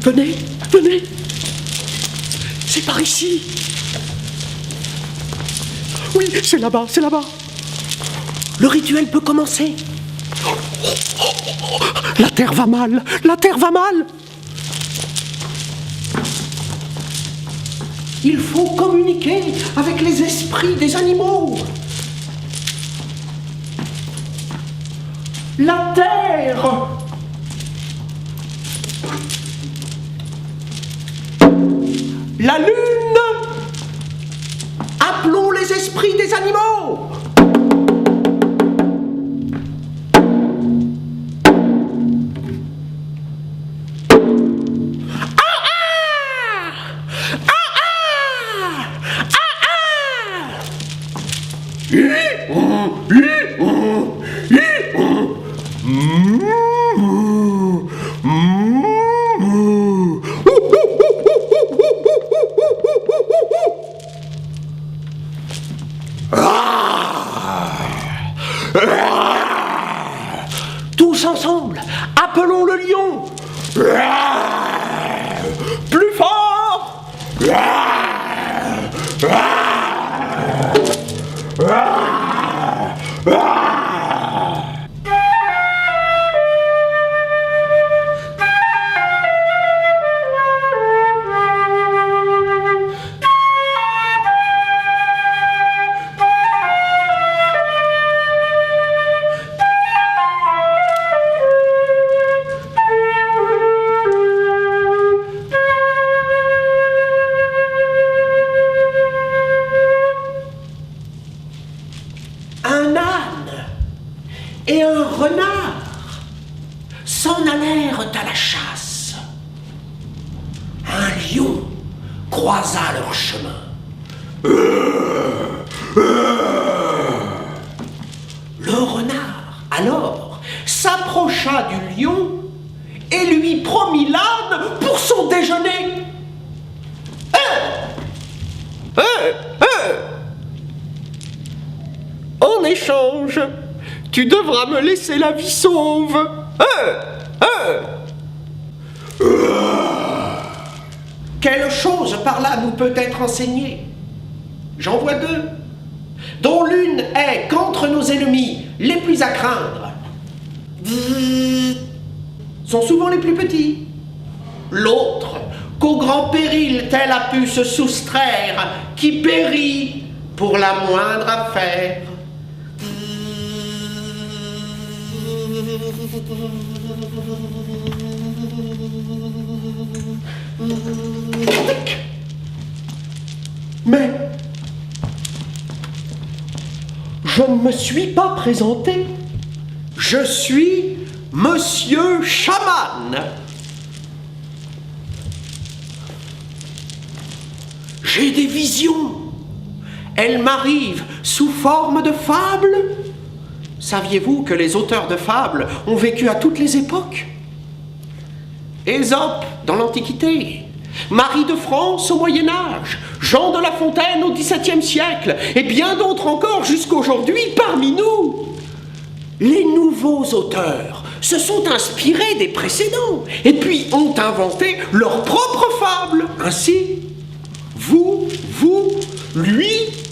Venez, venez. C'est par ici. Oui, c'est là-bas, c'est là-bas. Le rituel peut commencer. La terre va mal, la terre va mal. Il faut communiquer avec les esprits des animaux. La terre. La lune. Appelons les esprits des animaux. Tous ensemble, appelons le lion. Plus fort. Un âne et un renard s'en allèrent à la chasse. Un lion croisa leur chemin. Le renard, alors, s'approcha du lion et lui promit l'âne pour son déjeuner. En échange, tu devras me laisser la vie sauve. Quelle chose par là nous peut être enseignée? J'en vois deux, dont l'une est qu'entre nos ennemis les plus à craindre sont souvent les plus petits. L'autre, qu'au grand péril tel a pu se soustraire, qui périt pour la moindre affaire. Mais je ne me suis pas présenté. Je suis Monsieur Chaman. J'ai des visions. Elles m'arrivent sous forme de fables. Saviez-vous que les auteurs de fables ont vécu à toutes les époques? Ésope dans l'Antiquité, Marie de France au Moyen-Âge, Jean de La Fontaine au XVIIe siècle, et bien d'autres encore jusqu'aujourd'hui parmi nous. Les nouveaux auteurs se sont inspirés des précédents, et puis ont inventé leurs propres fables. Ainsi, vous, lui,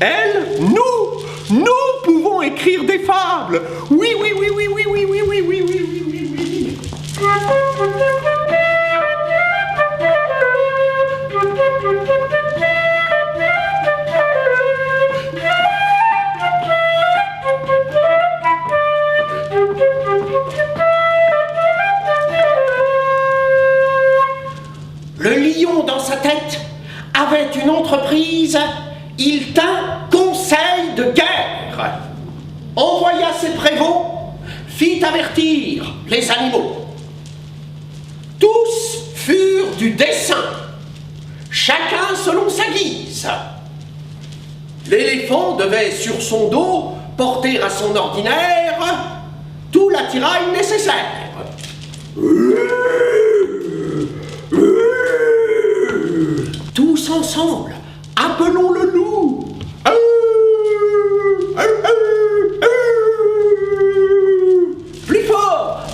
elle, nous pouvons écrire des fables. Oui. Le lion dans sa tête avait une entreprise. Il tint conseil de guerre, envoya ses prévôts, fit avertir les animaux. Tous furent du dessein, chacun selon sa guise. L'éléphant devait sur son dos porter à son ordinaire tout l'attirail nécessaire. Tous ensemble, appelons le loup. Plus fort.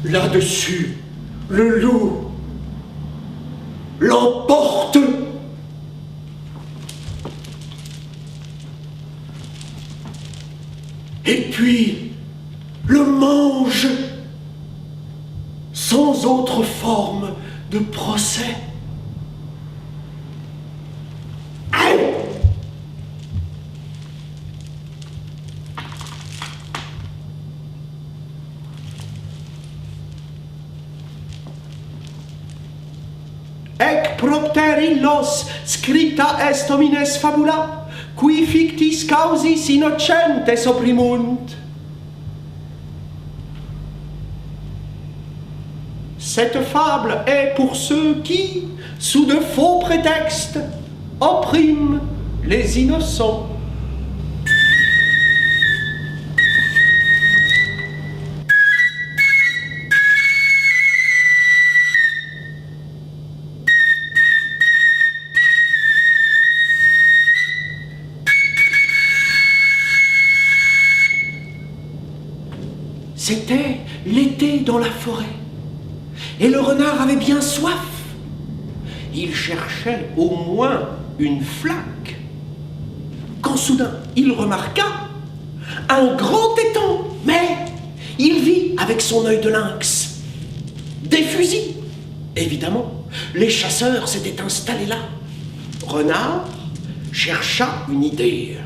Là-dessus, le loup l'emporte. Et puis le mange sans autre forme de procès. Ec propter illos scripta est homines fabula, qui fictis causis innocentes opprimunt. Cette fable est pour ceux qui, sous de faux prétextes, oppriment les innocents. C'était l'été dans la forêt, et le renard avait bien soif. Il cherchait au moins une flaque, quand soudain il remarqua un grand étang, mais il vit avec son œil de lynx des fusils. Évidemment, les chasseurs s'étaient installés là. Renard chercha une idée.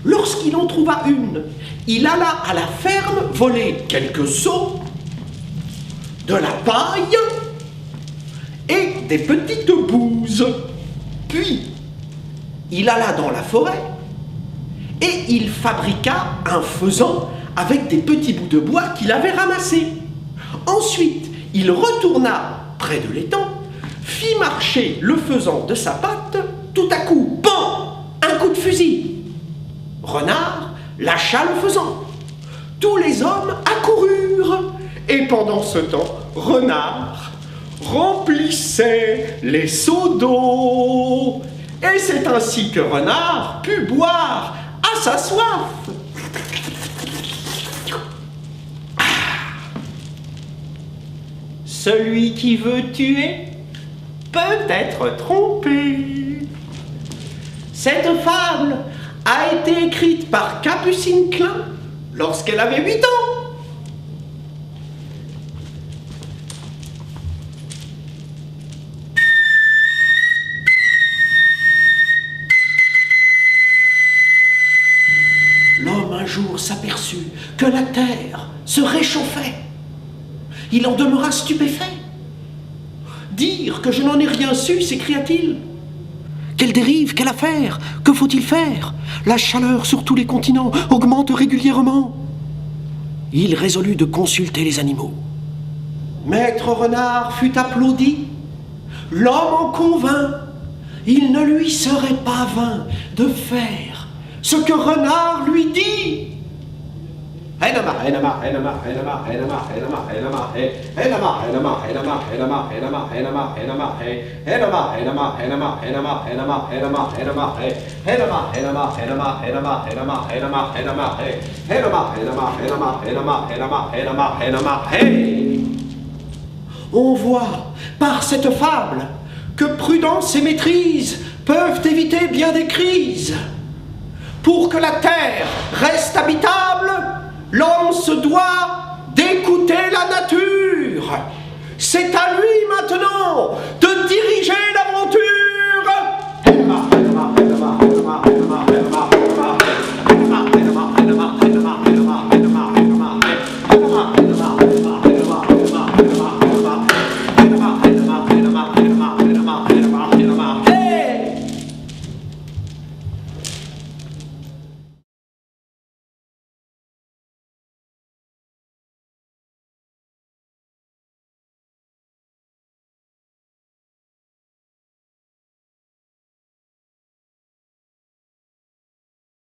Lorsqu'il en trouva une, il alla à la ferme voler quelques os, de la paille et des petites bouses. Puis, il alla dans la forêt et il fabriqua un faisan avec des petits bouts de bois qu'il avait ramassés. Ensuite, il retourna près de l'étang, fit marcher le faisan de sa patte. Tout à coup, pan! Un coup de fusil. Renard lâcha le faisan. Tous les hommes accoururent. Et pendant ce temps, Renard remplissait les seaux d'eau. Et c'est ainsi que Renard put boire à sa soif. Celui qui veut tuer peut être trompé. Cette fable a été écrite par Capucine Klein lorsqu'elle avait 8 ans. L'homme un jour s'aperçut que la terre se réchauffait. Il en demeura stupéfait. « Dire que je n'en ai rien su !» s'écria-t-il. « Quelle dérive, quelle affaire! Que faut-il faire? La chaleur sur tous les continents augmente régulièrement. » Il résolut de consulter les animaux. Maître Renard fut applaudi. L'homme en convint. Il ne lui serait pas vain de faire ce que Renard lui dit. On voit par cette fable que prudence et maîtrise peuvent éviter bien des crises. Pour que la terre reste habitable, l'homme se doit d'écouter la nature. C'est à lui maintenant de diriger